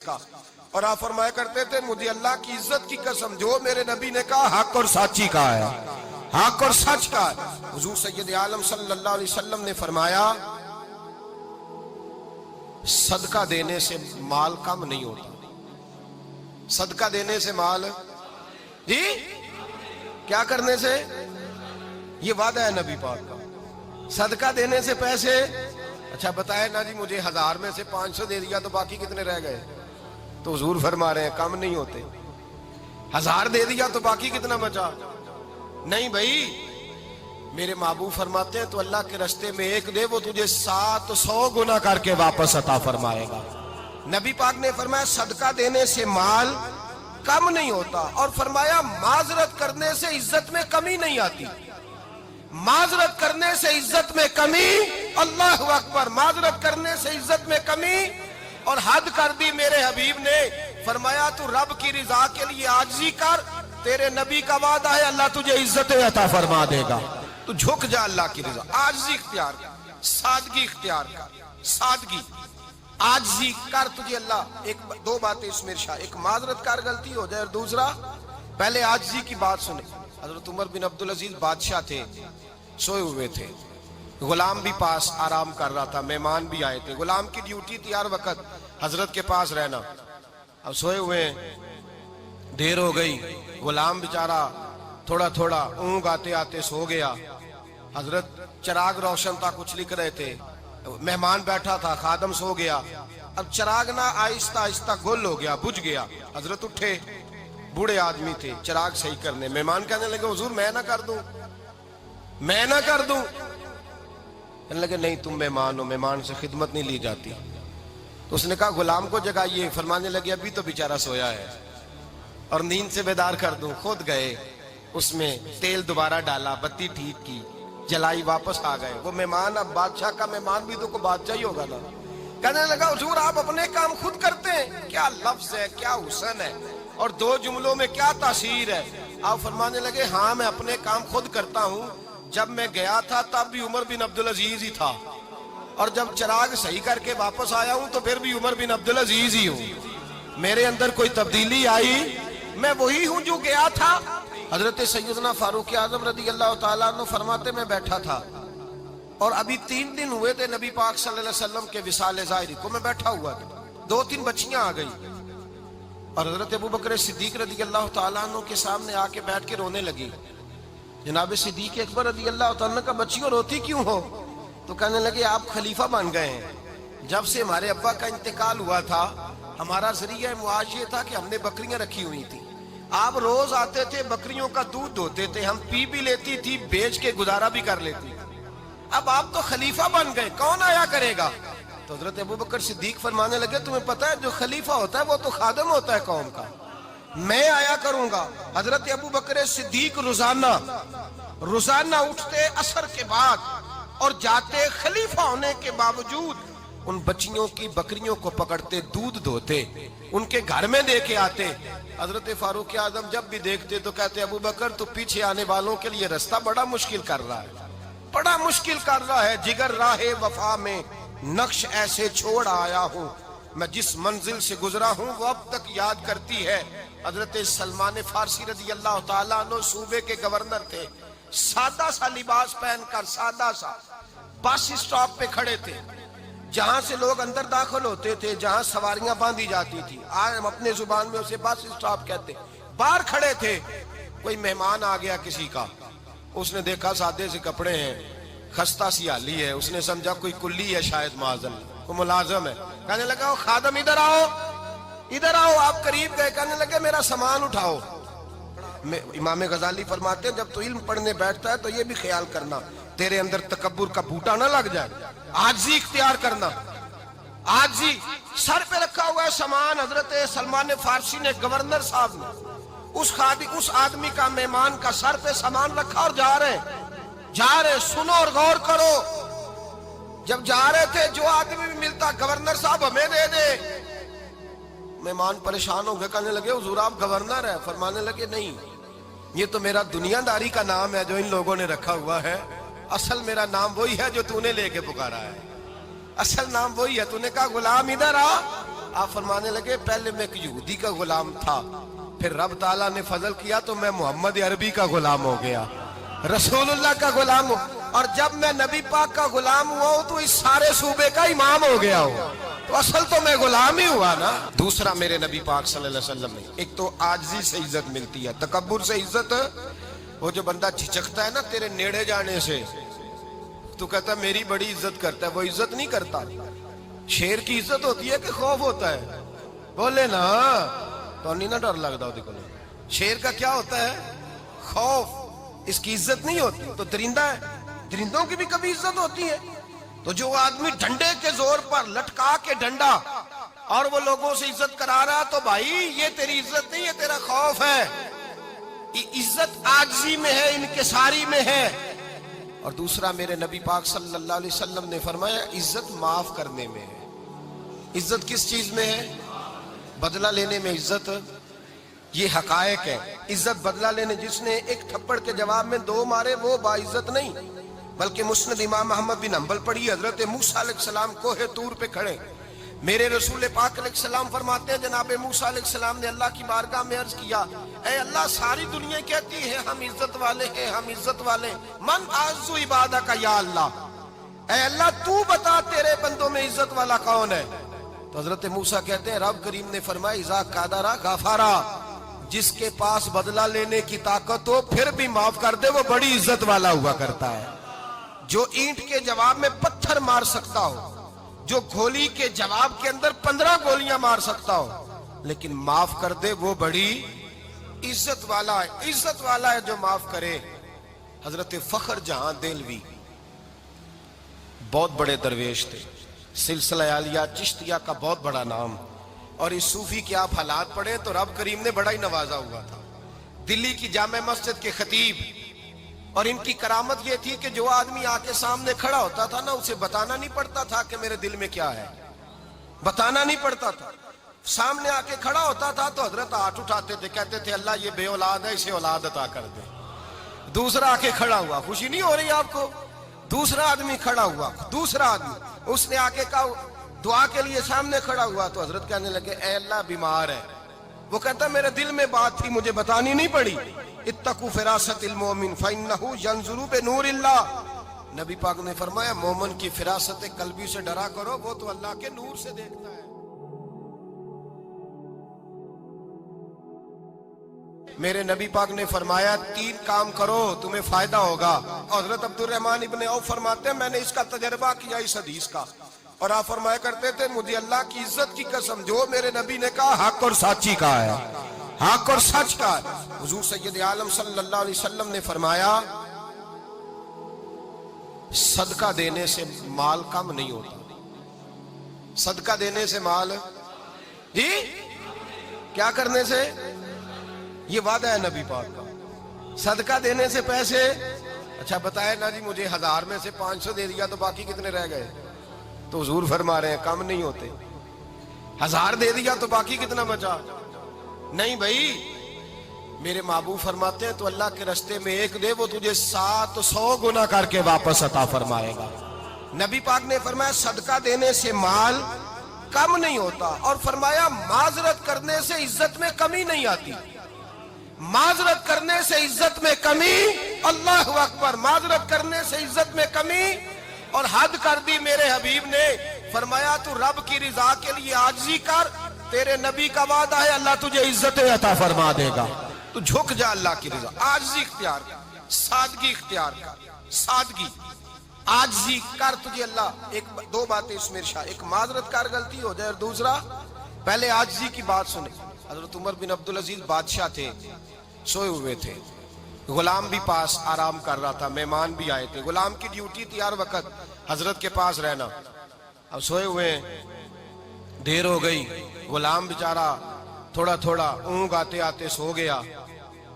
کا اور آپ فرمایا کرتے تھے مجھے اللہ کی عزت کی قسم جو میرے نبی نے کہا حق اور سچی کا ہے، حق اور سچ کا ہے۔ حضور سید عالم صلی اللہ علیہ وسلم نے فرمایا صدقہ دینے سے مال کم نہیں ہوتا، صدقہ دینے سے مال جی کیا کرنے سے، یہ وعدہ ہے نبی پاک کا، صدقہ دینے سے پیسے اچھا بتائے نا جی مجھے 1000 میں سے 500 دے دیا تو باقی کتنے رہ گئے، تو حضور فرما رہے ہیں کم نہیں ہوتے، 1000 دے دیا تو باقی کتنا بچا، نہیں بھائی میرے محبوب فرماتے ہیں تو اللہ کے رستے میں ایک دے وہ تجھے 700 گنا کر کے واپس عطا فرمائے گا۔ نبی پاک نے فرمایا صدقہ دینے سے مال کم نہیں ہوتا، اور فرمایا معذرت کرنے سے عزت میں کمی نہیں آتی، معذرت کرنے سے عزت میں کمی، اللہ اکبر، معذرت کرنے سے عزت میں کمی، اور حد کر دی میرے حبیب نے، فرمایا تو رب کی رضا کے لیے عاجزی کر، تیرے نبی کا وعدہ ہے اللہ تجھے عزت عطا فرما دے گا، تو جھک جا اللہ کی رضا، عاجزی اختیار کر، سادگی اختیار کر، سادگی عاجزی کر، تجھے اللہ ایک دو باتیں اس میں ارشاد، ایک معذرت کر غلطی ہو جائے، اور دوسرا پہلے عاجزی کی بات سنے۔ حضرت عمر بن عبدالعزیز بادشاہ تھے، سوئے ہوئے تھے، غلام بھی پاس آرام کر رہا تھا، مہمان بھی آئے تھے، غلام کی ڈیوٹی تھی ہر وقت حضرت کے پاس رہنا، اب سوئے ہوئے دیر ہو گئی، غلام بیچارہ تھوڑا تھوڑا اونگ آتے آتے سو گیا، حضرت چراغ روشن تھا کچھ لکھ رہے تھے، مہمان بیٹھا تھا خادم سو گیا، اب چراغ نہ آہستہ آہستہ گل ہو گیا، بجھ گیا، حضرت اٹھے، بوڑھے آدمی تھے چراغ صحیح کرنے، مہمان کہنے لگے حضور میں نہ کر دوں، میں نہ کر دوں، کہنے لگے نہیں تم مہمان ہو، مہمان سے خدمت نہیں لی جاتی، تو اس نے کہا غلام کو جگائیے، فرمانے لگے ابھی تو بیچارہ سویا ہے اور نیند سے بیدار کر دوں، خود گئے اس میں تیل دوبارہ ڈالا، بتی ٹھیک کی، جلائی، واپس آ گئے، وہ مہمان اب بادشاہ کا مہمان بھی تو کو بادشاہ ہی ہوگا نا، کہنے لگا حضور آپ اپنے کام خود کرتے ہیں، کیا لفظ ہے، کیا حسن ہے، اور دو جملوں میں کیا تاثیر ہے، آپ فرمانے لگے ہاں میں اپنے کام خود کرتا ہوں، جب میں گیا تھا تب بھی عمر بن عبدالعزیز ہی تھا، اور جب چراغ صحیح کر کے واپس آیا ہوں تو پھر بھی عمر بن عبدالعزیز ہی ہوں، میرے اندر کوئی تبدیلی آئی، میں وہی ہوں جو گیا تھا۔ حضرت سیدنا فاروق اعظم رضی اللہ تعالیٰ عنہ فرماتے میں بیٹھا تھا اور ابھی 3 دن ہوئے تھے نبی پاک صلی اللہ علیہ وسلم کے وصال ظاہری کو، میں بیٹھا ہوا تھا، 2-3 بچیاں آ گئی اور حضرت ابو بکر صدیق رضی اللہ تعالیٰ عنہ کے سامنے آ کے بیٹھ کے رونے لگی، جناب صدیق اکبر رضی اللہ تعالیٰ کا بچیوں روتی کیوں ہو، تو کہنے لگے آپ خلیفہ بن گئے ہیں، جب سے ہمارے ابا کا انتقال ہوا تھا ہمارا ذریعہ معاش یہ تھا کہ ہم نے بکریاں رکھی ہوئی تھی، آپ روز آتے تھے بکریوں کا دودھ دھوتے تھے، ہم پی بھی لیتی تھی بیچ کے گزارا بھی کر لیتی، اب آپ تو خلیفہ بن گئے کون آیا کرے گا، تو حضرت ابو بکر صدیق فرمانے لگے تمہیں پتہ ہے جو خلیفہ ہوتا ہے وہ تو خادم ہوتا ہے قوم کا، میں آیا کروں گا۔ حضرت ابو بکر صدیق روزانہ اٹھتے عصر کے بعد اور جاتے، خلیفہ ہونے کے باوجود ان بچیوں کی بکریوں کو پکڑتے، دودھ دھوتے، ان کے گھر میں دے کے آتے، حضرت فاروق اعظم جب بھی دیکھتے تو کہتے ابو بکر تو پیچھے آنے والوں کے لیے رستہ بڑا مشکل کر رہا ہے، بڑا مشکل کر رہا ہے، جگر راہ وفا میں نقش ایسے چھوڑ آیا ہوں، میں جس منزل سے گزرا ہوں وہ اب تک یاد کرتی ہے۔ حضرت سلمان فارسی رضی اللہ تعالیٰ عنہ صوبے کے گورنر تھے، سادہ سا لباس پہن کر، سادہ سا، بس اسٹاپ پہ کھڑے تھے، جہاں سے لوگ اندر داخل ہوتے تھے، جہاں سواریاں باندھی جاتی تھی، آج ہم اپنے زبان میں اسے بس اسٹاپ کہتے، باہر کھڑے تھے، کوئی مہمان آ گیا کسی کا، اس نے دیکھا سادے سے کپڑے ہیں، خستہ سی حالی ہے، اس نے سمجھا کوئی کلی ہے شاید معاذن کوئی ملازم ہے، کہنے لگا خادم ادھر آؤ ادھر آؤ، آپ قریب گئے، کہنے لگے میرا سامان اٹھاؤ۔ امام غزالی فرماتے ہیں جب تو علم پڑھنے بیٹھتا ہے تو یہ بھی خیال کرنا تیرے اندر تکبر کا بوٹا نہ لگ جائے، عاجزی اختیار کرنا، عاجزی، سر پہ رکھا ہوا ہے سامان، حضرت سلمان فارسی نے گورنر صاحب نے اس آدمی کا مہمان کا سر پہ سامان رکھا اور جا رہے، سنو اور غور کرو، جب جا رہے تھے جو آدمی بھی ملتا گورنر صاحب ہمیں دے دے، مہمان پریشان ہو گئے، کہنے لگے حضور آپ گورنر ہے، فرمانے لگے نہیں یہ تو میرا دنیا داری کا نام ہے جو ان لوگوں نے رکھا ہوا ہے، اصل میرا نام وہی ہے جو تو نے لے کے پکارا ہے، اصل نام وہی ہے، تو نے کہا غلام ادھر آ، آپ فرمانے لگے پہلے میں ایک یہودی کا غلام تھا، پھر رب تعالیٰ نے فضل کیا تو میں محمد عربی کا غلام ہو گیا، رسول اللہ کا غلام ہوں، اور جب میں نبی پاک کا غلام ہوا ہوں تو اس سارے صوبے کا امام ہو گیا ہوں، تو اصل تو میں غلام ہی ہوا نا۔ دوسرا میرے نبی پاک صلی اللہ علیہ وسلم نے، ایک تو عاجزی سے عزت ملتی ہے، تکبر سے عزت، وہ جو بندہ جھجکتا ہے نا تیرے نیڑے جانے سے، تو کہتا ہے میری بڑی عزت کرتا ہے، وہ عزت نہیں کرتا۔ شیر کی عزت ہوتی ہے کہ خوف ہوتا ہے؟ بولے نا، تو نہیں نہ ڈر لگتا ہو دیکھو۔ شیر کا کیا ہوتا ہے؟ خوف، اس کی عزت نہیں ہوتی۔ تو درندہ ہے، درندوں کی بھی کبھی عزت ہوتی ہے؟ تو جو آدمی ڈنڈے کے زور پر لٹکا کے ڈنڈا اور وہ لوگوں سے عزت کرا رہا، تو بھائی یہ تیری عزت نہیں، یہ تیرا خوف ہے۔ عزت عاجزی میں ہے، انکساری میں ہے۔ اور دوسرا میرے نبی پاک صلی اللہ علیہ وسلم نے فرمایا عزت معاف کرنے میں ہے۔ عزت کس چیز میں ہے؟ بدلہ لینے میں عزت، یہ حقائق ہے۔ عزت بدلہ لینے، جس نے ایک تھپڑ کے جواب میں 2 مارے وہ باعزت نہیں، بلکہ مسند امام احمد بن حنبل پڑھی، حضرت موسیٰ علیہ السلام کوہ طور پہ کھڑے، میرے رسول پاک علیہ السلام فرماتے ہیں جناب موسیٰ علیہ السلام نے اللہ کی بارگاہ میں عرض کیا، اے اللہ ساری دنیا کہتی ہے ہم عزت والے ہیں، ہم عزت والے، من اعز عبادک یا اللہ، اے اللہ تو بتا تیرے بندوں میں عزت والا کون ہے؟ تو حضرت موسیٰ کہتے ہیں رب کریم نے فرمایا اذا قادر غفارا، جس کے پاس بدلہ لینے کی طاقت ہو پھر بھی معاف کر دے وہ بڑی عزت والا ہوا کرتا ہے۔ جو اینٹ کے جواب میں پتھر مار سکتا ہو، جو گولی کے جواب کے اندر 15 گولیاں مار سکتا ہو لیکن معاف کر دے وہ بڑی عزت والا ہے۔ عزت والا ہے جو معاف کرے۔ حضرت فخر جہاں دہلوی بہت بڑے درویش تھے، سلسلہ عالیہ چشتیہ کا بہت بڑا نام، اور اس صوفی کے آپ حالات پڑھیں تو رب کریم نے بڑا ہی نوازا ہوا تھا۔ دلی کی جامع مسجد کے خطیب، اور ان کی کرامت یہ تھی کہ جو آدمی آ کے سامنے کھڑا ہوتا تھا نا اسے بتانا نہیں پڑتا تھا کہ میرے دل میں کیا ہے، بتانا نہیں پڑتا تھا۔ سامنے آ کے کھڑا ہوتا تھا تو حضرت ہاتھ اٹھاتے تھے، کہتے تھے اللہ یہ بے اولاد ہے اسے اولاد عطا کر دے۔ دوسرا آ کے کھڑا ہوا، خوشی نہیں ہو رہی آپ کو؟ دوسرا آدمی کھڑا ہوا، دوسرا آدمی، اس نے آ کے کہا دعا کے لیے سامنے کھڑا ہوا تو حضرت کہنے لگے اے اللہ بیمار ہے، وہ کہتا میرے دل میں بات تھی مجھے بتانی نہیں پڑی، اتقوا فراست المومن فإنہ ینظر بنور اللہ، نبی پاک نے فرمایا مومن کی فراست قلبی سے ڈرا کرو، وہ تو اللہ کے نور سے دیکھتا ہے۔ میرے نبی پاک نے فرمایا 3 کام کرو تمہیں فائدہ ہوگا۔ حضرت عبد الرحمن ابن عوف فرماتے ہیں میں نے اس کا تجربہ کیا اس حدیث کا، اور آپ فرمایا کرتے تھے مجھے اللہ کی عزت کی قسم جو میرے نبی نے کہا حق اور سچی کہا ہے، حق اور سچ کا ہے۔ حضور سید عالم صلی اللہ علیہ وسلم نے فرمایا صدقہ دینے سے مال کم نہیں ہوتا، صدقہ دینے سے مال، جی کیا کرنے سے؟ یہ وعدہ ہے نبی پاک کا، صدقہ دینے سے پیسے، اچھا بتائے نا جی مجھے 1000 میں سے 500 دے دیا تو باقی کتنے رہ گئے؟ تو حضور فرما رہے ہیں کم نہیں ہوتے۔ 1000 دے دیا تو باقی کتنا بچا؟ نہیں بھائی، میرے محبوب فرماتے ہیں تو اللہ کے رستے میں ایک دے وہ تجھے 700 گنا کر کے واپس عطا فرمائے گا۔ نبی پاک نے فرمایا صدقہ دینے سے مال کم نہیں ہوتا، اور فرمایا معذرت کرنے سے عزت میں کمی نہیں آتی، معذرت کرنے سے عزت میں کمی، اللہ اکبر، معذرت کرنے سے عزت میں کمی، اور حد کر دی میرے حبیب نے، فرمایا تو رب کی رضا کے لیے عاجزی کر، تیرے نبی کا وعدہ ہے اللہ تجھے عزت عطا فرما دے گا، تو جھک جا اللہ کی رضا، عاجزی اختیار کر، سادگی اختیار کر، سادگی عاجزی کر، تجھے اللہ 2 باتیں اس میں ارشاد، ایک معذرت کر غلطی ہو جائے، اور دوسرا پہلے عاجزی کی بات سنیں۔ حضرت عمر بن عبدالعزیز بادشاہ تھے، سوئے ہوئے تھے، غلام بھی پاس آرام کر رہا تھا، مہمان بھی آئے تھے، غلام کی ڈیوٹی تھی ہر وقت حضرت کے پاس رہنا، اب سوئے ہوئے دیر ہو گئی، غلام بیچارہ تھوڑا تھوڑا اونگ آتے آتے سو گیا،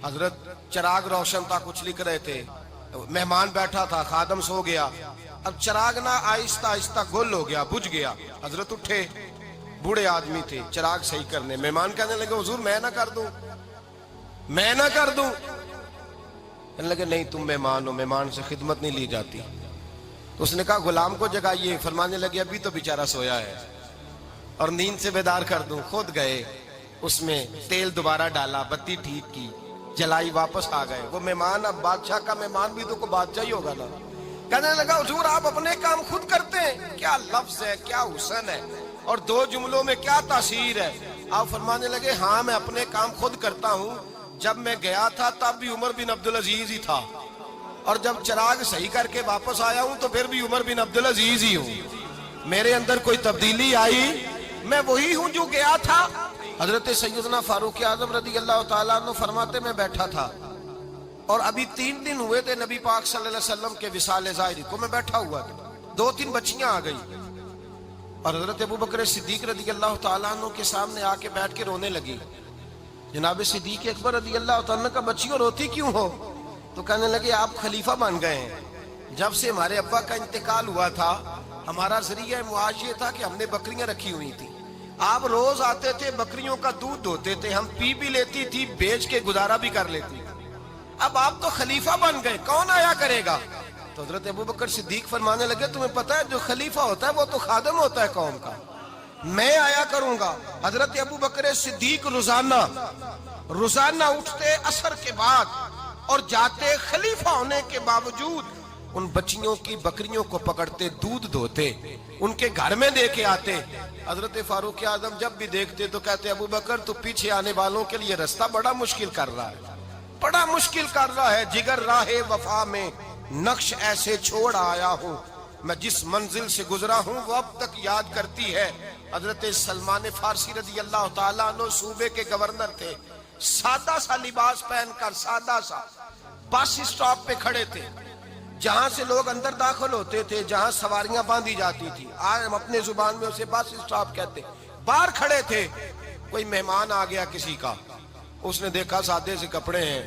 حضرت چراغ روشن تھا کچھ لکھ رہے تھے، مہمان بیٹھا تھا خادم سو گیا، اب چراغ نہ آہستہ آہستہ گل ہو گیا، بجھ گیا، حضرت اٹھے، بوڑھے آدمی تھے چراغ صحیح کرنے، مہمان کہنے لگے حضور میں نہ کر دوں، میں نہ کر دوں، کہنے لگے نہیں تم مہمان ہو، مہمان سے خدمت نہیں لی جاتی، تو اس نے کہا غلام کو جگائیے، فرمانے لگے ابھی تو بیچارہ سویا ہے، اور نیند سے بیدار کر دوں. خود گئے, اس میں تیل دوبارہ ڈالا, بتی ٹھیک کی, جلائی, واپس آ گئے. وہ مہمان, اب بادشاہ کا مہمان بھی تو کوئی بادشاہ ہی ہوگا نا. کہنے لگا حضور آپ اپنے کام خود کرتے ہیں. کیا لفظ ہے, کیا حسن ہے, اور دو جملوں میں کیا تاثیر ہے. آپ فرمانے لگے ہاں میں اپنے کام خود کرتا ہوں. جب میں گیا تھا تب بھی عمر بن عبدالعزیز ہی تھا, اور جب چراغ صحیح کر کے واپس آیا ہوں تو پھر بھی عمر بن عبدالعزیز ہی ہوں. میرے اندر کوئی تبدیلی آئی, میں وہی ہوں جو گیا تھا. حضرت سیدنا فاروق اعظم رضی اللہ تعالیٰ عنہ فرماتے میں بیٹھا تھا, اور ابھی 3 دن ہوئے تھے نبی پاک صلی اللہ علیہ وسلم کے وصال ظاہری کو. میں بیٹھا ہوا تھا, 2-3 بچیاں آ گئی, اور حضرت ابوبکر صدیق رضی اللہ تعالیٰ عنہ کے سامنے آ کے بیٹھ کے رونے لگی. جناب صدیق اکبر رضی اللہ تعالیٰ عنہ کا بچیوں روتی کیوں ہو؟ تو کہنے لگے آپ خلیفہ بن گئے ہیں. جب سے ہمارے ابا کا انتقال ہوا تھا ہمارا ذریعہ معاش یہ تھا کہ ہم نے بکریاں رکھی ہوئی تھی. آپ روز آتے تھے, بکریوں کا دودھ دھوتے تھے, ہم پی بھی لیتی تھی, بیچ کے گزارا بھی کر لیتی. اب آپ تو خلیفہ بن گئے, کون آیا کرے گا؟ تو حضرت ابوبکر صدیق فرمانے لگے تمہیں پتہ ہے جو خلیفہ ہوتا ہے وہ تو خادم ہوتا ہے قوم کا, میں آیا کروں گا. حضرت ابوبکر صدیق روزانہ اٹھتے عصر کے بعد اور جاتے, خلیفہ ہونے کے باوجود ان بچیوں کی بکریوں کو پکڑتے, دودھ دھوتے, ان کے گھر میں دے کے آتے. حضرت فاروق اعظم جب بھی دیکھتے تو کہتے ابوبکر تو پیچھے آنے والوں کے لیے رستہ بڑا مشکل کر رہا ہے, بڑا مشکل کر رہا ہے. جگر راہ وفا میں نقش ایسے چھوڑ آیا ہوں, میں جس منزل سے گزرا ہوں وہ اب تک یاد کرتی ہے. حضرت سلمان فارسی رضی اللہ تعالیٰ عنہ صوبے کے گورنر تھے, سادہ سا لباس پہن کر, سادہ سا, بس اسٹاپ پہ کھڑے تھے, جہاں سے لوگ اندر داخل ہوتے تھے, جہاں سواریاں باندھی جاتی تھی, آج ہم اپنے زبان میں اسے بس اسٹاپ کہتے. باہر کھڑے تھے, کوئی مہمان آ گیا کسی کا, اس نے دیکھا سادے سے کپڑے ہیں,